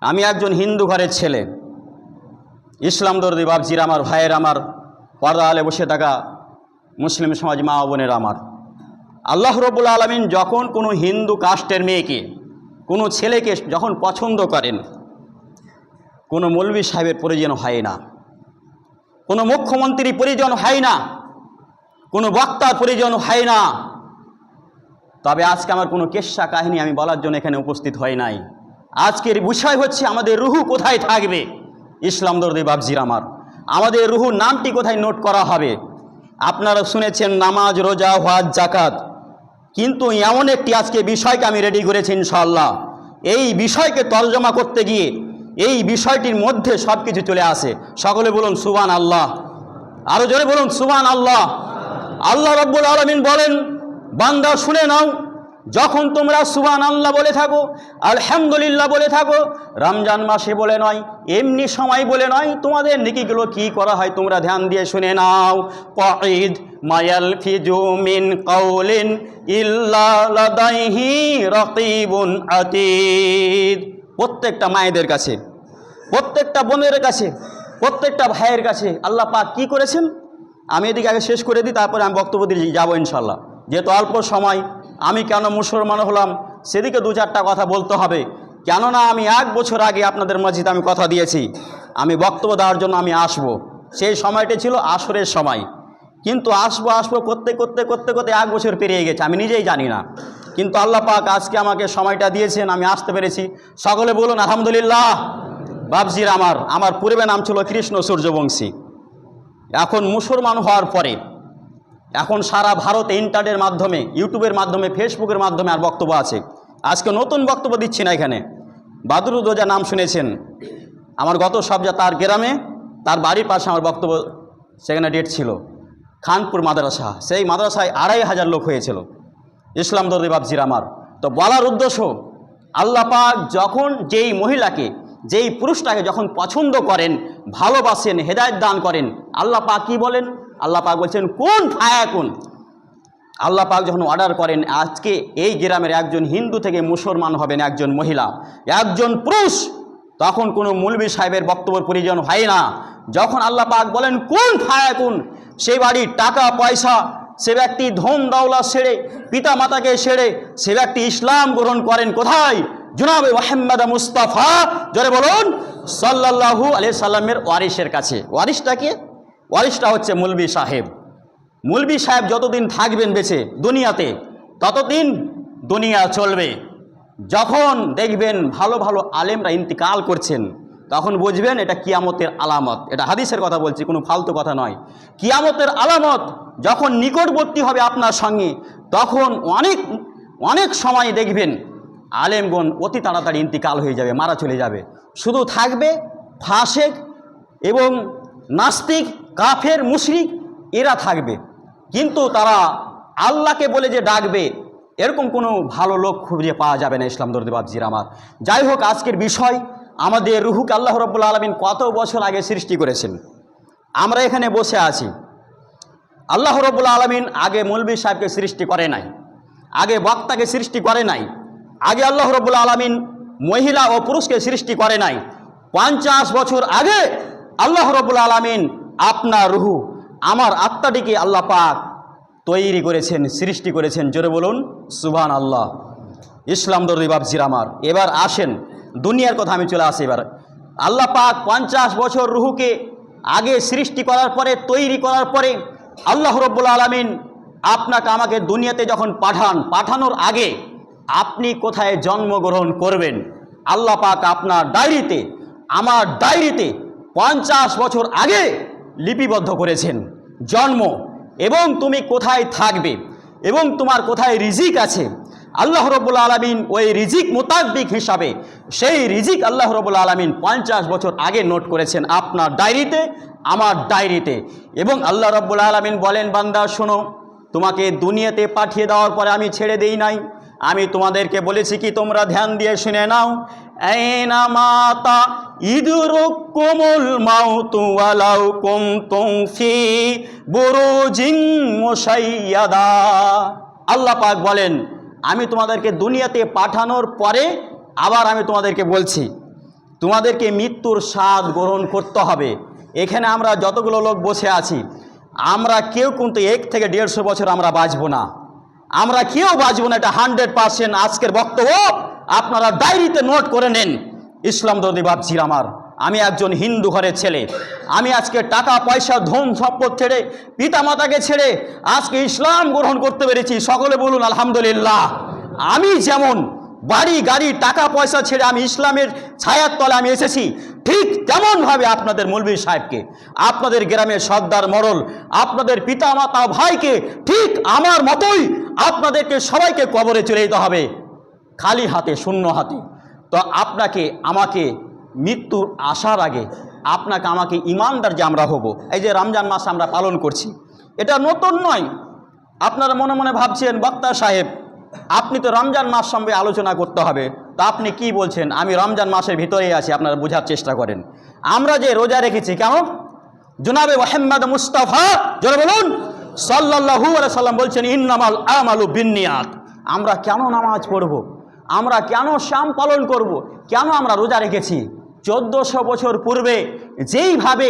আমি একজন হিন্দু ঘরের ছেলে, ইসলাম দরদি বাপজির আমার, ভাইয়ের আমার, পর্দা আলে বসে থাকা মুসলিম সমাজ মা বোনের আমার, আল্লাহ রব্বুল আলামিন যখন কোনো হিন্দু কাস্টের মেয়েকে, কোনো ছেলেকে যখন পছন্দ করেন, কোনো মৌলভী সাহেবের প্রয়োজন হয় না, কোনো মুখ্যমন্ত্রীর প্রয়োজন হয় না, কোনো বক্তার প্রয়োজন হয় না। তবে আজকে আমার কোনো কেচ্ছা কাহিনী আমি বলার জন্য এখানে উপস্থিত হয় নাই। আজকের বিষয় হচ্ছে আমাদের রুহু কোথায় থাকবে। ইসলাম দরদি বাপজির আমার, আমাদের রুহুর নামটি কোথায় নোট করা হবে। আপনারা শুনেছেন নামাজ, রোজা, হজ, জাকাত, কিন্তু এমন একটি আজকে বিষয়কে আমি রেডি করেছি ইনশাআল্লাহ। এই বিষয়কে তর্জমা করতে গিয়ে এই বিষয়টির মধ্যে সব কিছু চলে আসে। সকলে বলুন সুবহান আল্লাহ, আরো জোরে বলুন সুবহান আল্লাহ। আল্লাহ রাব্বুল আলামিন বলেন, বান্দা শুনে নাও, যখন তোমরা সুবহান আল্লাহ বলে থাকো, আলহামদুলিল্লাহ বলে থাকো, রমজান মাসে বলে নয়, এমনি সময় বলে নয়, তোমাদের নেকিগুলো কি করা হয় তোমরা ধ্যান দিয়ে শুনে নাও। কাঈদ মায়ালফিজু মিন কাউলিন ইল্লা লাদাইহি রাকিবুন আতীদ। প্রত্যেকটা মায়েদের কাছে, প্রত্যেকটা বোনের কাছে, প্রত্যেকটা ভাইয়ের কাছে আল্লাহ পাক কি করেছেন, আমি এদিকে আগে শেষ করে দিই, তারপরে আমি বক্তব্য দিয়ে যাবো ইনশাল্লাহ। যেহেতু অল্প সময়, আমি কেন মুসলমান হলাম সেদিকে দু চারটা কথা বলতে হবে। কেননা আমি 1 বছর আগে আপনাদের মসজিদে আমি কথা দিয়েছি আমি বক্তব্য দেওয়ার জন্য আমি আসব। সেই সময়টি ছিল আসরের সময়, কিন্তু আসবো করতে করতে করতে করতে 1 বছর পেরিয়ে গেছে, আমি নিজেই জানি না। কিন্তু আল্লাহ পাক আজকে আমাকে সময়টা দিয়েছেন, আমি আসতে পেরেছি। সকলে বলুন আলহামদুলিল্লাহ। বাপজির আমার পূর্বে নাম ছিল কৃষ্ণ সূর্যবংশী। এখন মুসলমান হওয়ার পরে এখন সারা ভারতে ইন্টারনেটের মাধ্যমে, ইউটিউবের মাধ্যমে, ফেসবুকের মাধ্যমে আর বক্তব্য আছে। আজকে নতুন বক্তব্য দিচ্ছি না এখানে। বাদরুদ্দোজা নাম শুনেছেন, আমার গত সপ্তাহে তার গ্রামে, তার বাড়ির পাশে আমার বক্তব্য সেখানে ডেট ছিল, খানপুর মাদ্রাসা। সেই মাদ্রাসায় 2500 লোক হয়েছিল। ইসলাম দরদি বাপজির আমার, তো বলার উদ্দেশ্য, আল্লাহ পাক যখন যেই মহিলাকে, যেই পুরুষটাকে যখন পছন্দ করেন, ভালোবাসেন, হেদায়েত দান করেন, আল্লাহ পাক কি বলেন? আল্লাহ পাক বলছেন কুন ফায়াকুন। আল্লাহ পাক যখন অর্ডার করেন, আজকে এই গ্রামের একজন হিন্দু থেকে মুসলমান হবেন একজন মহিলা, একজন পুরুষ, তখন কোনো মৌলভী সাহেবের বক্তব্যের প্রয়োজন হয় না। যখন আল্লাহ পাক বলেন কুন ফায়াকুন, সেই বাড়ির টাকা পয়সা, সে ব্যক্তি ধন দৌলত ছেড়ে, পিতা মাতাকে ছেড়ে সে ব্যক্তি ইসলাম গ্রহণ করেন কোথায়? জনাবে মুহাম্মদ মুস্তাফা, জোরে বলুন, সাল্লাল্লাহু আলাইহি সাল্লামের ওয়ারিসের কাছে। ওয়ারিসটা কি? ওয়ারিসটা হচ্ছে মৌলভী সাহেব। মৌলভী সাহেব যতদিন থাকবেন বেঁচে দুনিয়াতে, ততদিন দুনিয়া চলবে। যখন দেখবেন ভালো ভালো আলেমরা ইন্তিকাল করছেন, তখন বুঝবেন এটা কিয়ামতের আলামত। এটা হাদিসের কথা বলছি, কোনো ফালতু কথা নয়। কিয়ামতের আলামত যখন নিকটবর্তী হবে আপনার সঙ্গে, তখন অনেক সময় দেখবেন আলেমগণ অতি তাড়াতাড়ি ইন্তিকাল হয়ে যাবে, মারা চলে যাবে। শুধু থাকবে ফাসেক এবং নাস্তিক, কাফের, মুশরিক, এরা থাকবে। কিন্তু তারা আল্লাহকে বলে যে ডাকবে, এরকম কোনো ভালো লোক খুঁজে পাওয়া যাবে না। ইসলাম দরদি বাপজির আমার, যাই হোক, আজকের বিষয়, আমাদের রুহুকে আল্লাহ রাব্বুল আলামিন কত বছর আগে সৃষ্টি করেছেন। আমরা এখানে বসে আছি, আল্লাহ রাব্বুল আলামিন আগে মৌলভী সাহেবকে সৃষ্টি করে নাই, আগে বক্তাকে সৃষ্টি করে নাই, আগে আল্লাহ রাব্বুল আলামিন মহিলা ও পুরুষকে সৃষ্টি করে নাই। 50 বছর আগে আল্লাহ রাব্বুল আলামিন আপনার রুহু, আমার আত্মাটিকে আল্লাহ পাক তৈরি করেছেন, সৃষ্টি করেছেন। জোরে বলুন সুবহান আল্লাহ। ইসলাম দরদি বাপজির আমার, এবার আসেন দুনিয়ার কথা আমি চলে আসি। এবার আল্লাহ পাক 50 বছর রুহুকে আগে সৃষ্টি করার পরে, তৈরি করার পরে, আল্লাহ রাব্বুল আলামিন আপনাকে আমাকে দুনিয়াতে যখন পাঠানোর আগে আপনি কোথায় জন্মগ্রহণ করবেন, আল্লাহ পাক আপনার ডায়েরিতে, আমার ডায়েরিতে 50 বছর আগে লিপিবদ্ধ করেছেন জন্ম, এবং তুমি কোথায় থাকবে, এবং তোমার কোথায় রিজিক আছে। আল্লাহ রাব্বুল আলামিন ওই রিজিক মোতাবেক হিসাবে, সেই রিজিক আল্লাহ রাব্বুল আলামিন 50 বছর আগে নোট করেছেন আপনার ডায়েরিতে, আমার ডায়েরিতে। এবং আল্লাহ রাব্বুল আলামিন বলেন, বান্দা শোনো, তোমাকে দুনিয়াতে পাঠিয়ে দেওয়ার পরে আমি ছেড়ে দেই নাই, আমি তোমাদেরকে বলেছি কি, তোমরা ধ্যান দিয়ে শুনে নাও, আইনা মাতা ইদরুকুমুল মাউতু ওয়ালাউ কুনতুম ফি বুরুজিন মুশাইয়াদা। আল্লাহ পাক বলেন, আমি তোমাদেরকে দুনিয়াতে পাঠানোর পরে আবার আমি তোমাদেরকে বলছি, তোমাদেরকে মৃত্যুর স্বাদ গ্রহণ করতে হবে। এখানে আমরা যতগুলো লোক বসে আছি, আমরা কেউ কিন্তু 1 থেকে 150 বছর আমরা বাঁচব না, আমরা কেউ বাঁচব না, এটা 100% আজকের বক্তব্য আপনারা ডায়েরিতে নোট করে নেন। ইসলাম দরদি বাপজির আমার, আমি একজন হিন্দু ঘরের ছেলে, আমি আজকে টাকা পয়সা ধন সম্পদ ছেড়ে পিতা মাতাকে ছেড়ে আজকে ইসলাম গ্রহণ করতে পেরেছি। সকলে বলুন আলহামদুলিল্লাহ। আমি যেমন বাড়ি গাড়ি টাকা পয়সা ছেড়ে আমি ইসলামের ছায়ার তলে আমি এসেছি, ঠিক তেমনভাবে আপনাদের মৌলভী সাহেবকে, আপনাদের গ্রামের সর্দার মরল, আপনাদের পিতা মাতা ভাইকে ঠিক আমার মতোই আপনাদেরকে সবাইকে কবরে চলে যেতে হবে, খালি হাতে, শূন্য হাতে। তো আপনাকে আমাকে মৃত্যুর আসার আগে আপনাকে আমাকে ইমানদার যে আমরা হব। এই যে রমজান মাস আমরা পালন করছি, এটা নতুন নয়। আপনারা মনে মনে ভাবছেন বক্তা সাহেব আপনি তো রমজান মাস সম্পর্কে আলোচনা করতে হবে, তা আপনি কি বলছেন? আমি রমজান মাসের ভিতরেই আছি, আপনারা বোঝার চেষ্টা করেন। আমরা যে রোজা রেখেছি কেন? জনাবে মুহাম্মদ মুস্তাফা যারা বলুন সাল্লাল্লাহু আলাইহি সাল্লাম বলছেন ইন্নামাল আমালু বিন্নিয়াত। আমরা কেন নামাজ পড়ব, আমরা কেন শ্যাম পালন করব, কেন আমরা রোজা রেখেছি? 1400 বছর পূর্বে যেইভাবে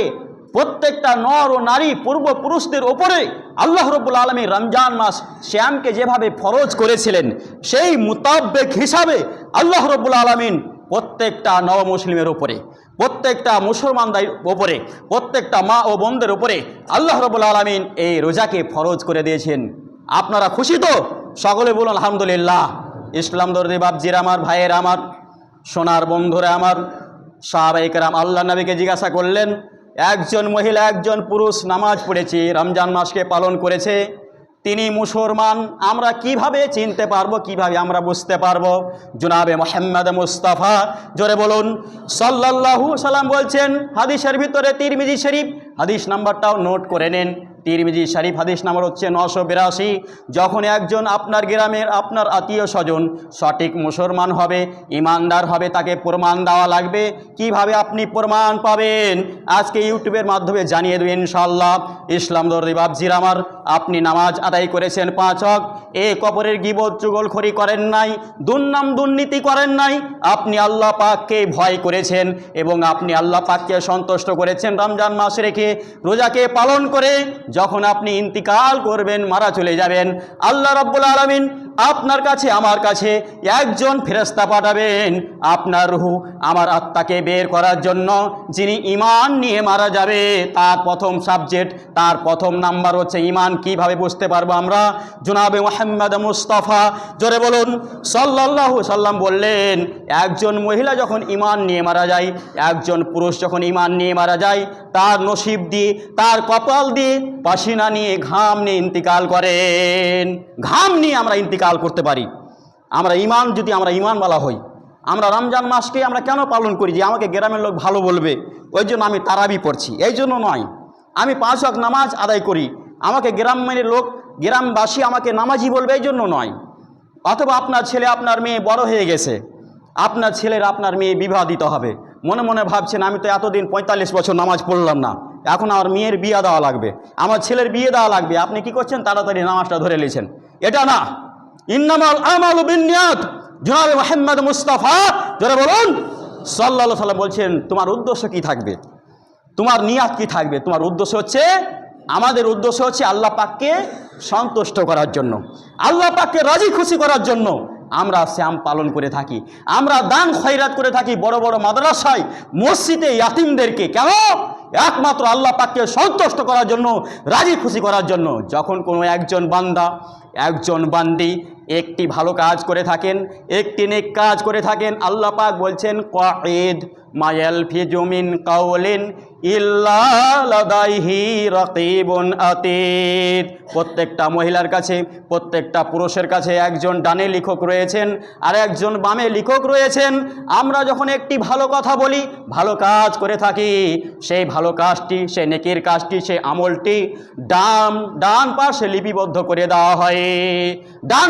প্রত্যেকটা নর ও নারী পূর্বপুরুষদের ওপরে আল্লাহ রাব্বুল আলামিন রমজান মাস শ্যামকে যেভাবে ফরজ করেছিলেন, সেই মুতাব্বিক হিসাবে আল্লাহ রাব্বুল আলামিন প্রত্যেকটা নব মুসলিমের ওপরে, প্রত্যেকটা মুসলমানদের ওপরে, প্রত্যেকটা মা ও বোনদের ওপরে আল্লাহ রাব্বুল আলামিন এই রোজাকে ফরজ করে দিয়েছেন। আপনারা খুশি তো? সকলে বলুন আলহামদুলিল্লাহ। ইসলাম দরদি বাপজির আমার, ভাইয়ের আমার, সোনার বন্ধুরা আমার, সাহাবায়ে কেরাম আল্লাহ নবীকে জিজ্ঞাসা করলেন, একজন মহিলা একজন পুরুষ নামাজ পড়েছে, রমজান মাসকে পালন করেছে, তিনি মুসলমান, আমরা কিভাবে চিনতে পারবো, কিভাবে আমরা বুঝতে পারবো? জনাবে মুহাম্মদ মুস্তাফা জোরে বলুন সাল্লাল্লাহু সাল্লাম বলছেন হাদিসের ভিতরে, তিরমিজি শরীফ হাদিস নাম্বারটাও নোট করে নেন। তিরমিজি শরীফ হাদিস নাম্বার হচ্ছে 982। যখন একজন আপনার গ্রামের আপনার আত্মীয় স্বজন সঠিক মুসলমান হবে, ইমানদার হবে, তাকে প্রমাণ দেওয়া লাগবে। কিভাবে আপনি প্রমাণ পাবেন? আজকে ইউটিউবের মাধ্যমে জানিয়ে দেবেন ইনশাআল্লাহ। ইসলাম দরদি বাপজির আমার, আপনি নামাজ আদায় করেছেন 5 ওয়াক্ত, কবরের গীবত চুগলখড়ি করেন নাই, দুর্নাম দুর্নীতি করেন নাই, আপনি আল্লাহ পাককে ভয় করেছেন এবং আপনি আল্লাহ পাককে সন্তুষ্ট করেছেন রমজান মাস রেখে, রোজাকে পালন করে। যখন আপনি ইন্তিকাল করবেন, মারা চলে যাবেন, আল্লাহ রাব্বুল আলামিন আপনার কাছে আমার কাছে একজন ফেরেশতা পাঠাবেন আপনার রূহ আমার আত্মাকে বের করার জন্য। যিনি ঈমান নিয়ে মারা যাবে তার প্রথম সাবজেক্ট, তার প্রথম নাম্বার হচ্ছে ঈমান। কিভাবে বুঝতে পারবো আমরা? জনাবে মুহাম্মদ মুস্তাফা জোরে বলুন সাল্লাল্লাহু সাল্লাম বললেন, একজন মহিলা যখন ঈমান নিয়ে মারা যায়, একজন পুরুষ যখন ঈমান নিয়ে মারা যায়, তার নসিব দিয়ে, তার কপাল দিয়ে পাসিনা নিয়ে, ঘাম নিয়ে ইন্তিকাল করেন। ঘাম নিয়ে আমরা ইন্তিকাল করতে পারি। আমরা ঈমান, যদি আমরা ঈমানওয়ালা হই, আমরা রমজান মাসকে আমরা কেন পালন করি? যে আমাকে গ্রামের লোক ভালো বলবে, ওই জন্য আমি তারাবি পড়ছি, এই জন্য নয়। আমি 5 ওয়াক্ত নামাজ আদায় করি, আমাকে গ্রামের লোক, গ্রামবাসী আমাকে নামাজি বলবে, এই জন্য নয়। অথবা আপনার ছেলে আপনার মেয়ে বড় হয়ে গেছে, আপনার ছেলের আপনার মেয়ে বিবাহ দিতে হবে, মনে মনে ভাবছেন আমি তো এতদিন 45 বছর নামাজ পড়লাম না, এখন আমার মেয়ের বিয়ে দেওয়া লাগবে, আমার ছেলের বিয়ে দেওয়া লাগবে। আপনি কি করছেন? তাড়াতাড়ি নামাজটা ধরে নিয়েছেন। এটা না, ইন্নামাল আমালু বিন্নিয়াত। জনাবে মুহাম্মদ মুস্তাফা যারা বলুন সাল্লাল্লাহু আলাইহি সাল্লাম বলছেন, তোমার উদ্দেশ্য কি থাকবে, তোমার নিয়াত কি থাকবে? তোমার উদ্দেশ্য হচ্ছে, আমাদের উদ্দেশ্য হচ্ছে আল্লাহ পাককে সন্তুষ্ট করার জন্য, আল্লাহ পাককে রাজি খুশি করার জন্য আমরা শ্যাম পালন করে থাকি, আমরা দান খয়রাত করে থাকি বড় বড় মাদ্রাসায়, মসজিদে ইয়াতিমদেরকে। কেন? একমাত্র আল্লাহ পাককে সন্তুষ্ট করার জন্য, রাজি খুশি করার জন্য। যখন কোনো একজন বান্দা, একজন বান্দি একটি ভালো কাজ করে থাকেন, একটি নেক কাজ করে থাকেন, আল্লাহ পাক বলছেন কাঈদ মা ইয়ালফিজু মিন কাওলিন ইল্লা লাদাইহি রাকিবুন আতীদ। প্রত্যেকটা মহিলার কাছে, প্রত্যেকটা পুরুষের কাছে একজন ডানে লেখক রয়েছেন আর একজন বামে লেখক রয়েছেন। আমরা যখন একটি ভালো কথা বলি, ভালো কাজ করে থাকি, সেই ভালো কাজটি, সেই নেকির কাজটি, সেই আমলটি ডান পাশে লিপিবদ্ধ করে দেওয়া হয়। ডান